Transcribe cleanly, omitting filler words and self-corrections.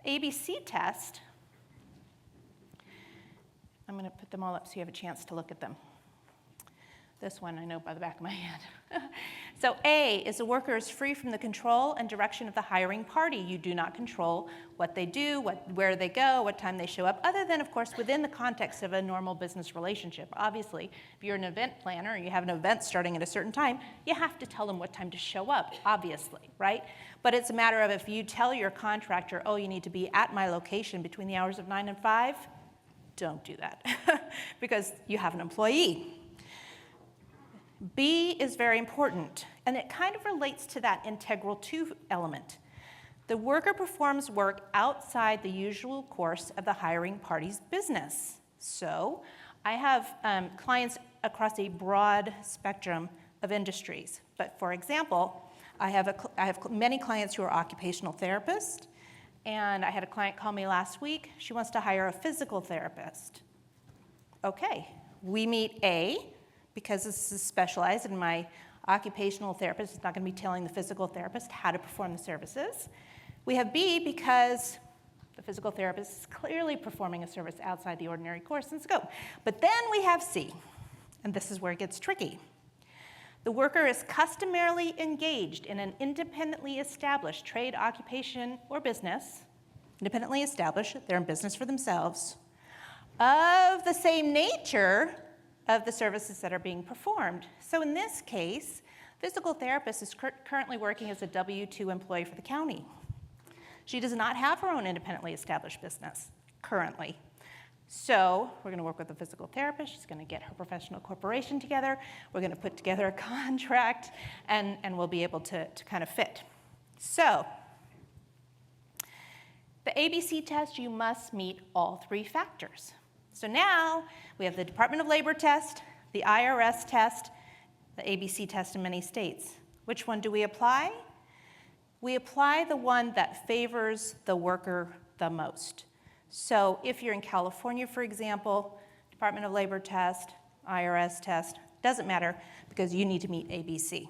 ABC test, I'm going to put them all up so you have a chance to look at them. This one I know by the back of my hand. So A is the worker is free from the control and direction of the hiring party. You do not control what they do, where they go, what time they show up, other than, of course, within the context of a normal business relationship. Obviously, if you're an event planner and you have an event starting at a certain time, you have to tell them what time to show up, obviously, right? But it's a matter of if you tell your contractor, oh, you need to be at my location between the hours of 9 and 5, don't do that because you have an employee. B is very important, and it kind of relates to that integral to element. The worker performs work outside the usual course of the hiring party's business. So I have clients across a broad spectrum of industries. But for example, I have many clients who are occupational therapists, and I had a client call me last week. She wants to hire a physical therapist. Okay, we meet A, because this is specialized, and my occupational therapist is not going to be telling the physical therapist how to perform the services. We have B, because the physical therapist is clearly performing a service outside the ordinary course and scope. But then we have C, and this is where it gets tricky. The worker is customarily engaged in an independently established trade, occupation, or business, independently established, they're in business for themselves, of the same nature of the services that are being performed. So in this case, physical therapist is currently working as a W-2 employee for the county. She does not have her own independently established business currently. So we're going to work with the physical therapist. She's going to get her professional corporation together. We're going to put together a contract, and we'll be able to kind of fit. So the ABC test, you must meet all three factors. So now we have the Department of Labor test, the IRS test, the ABC test in many states. Which one do we apply? We apply the one that favors the worker the most. So if you're in California, for example, Department of Labor test, IRS test, doesn't matter because you need to meet ABC.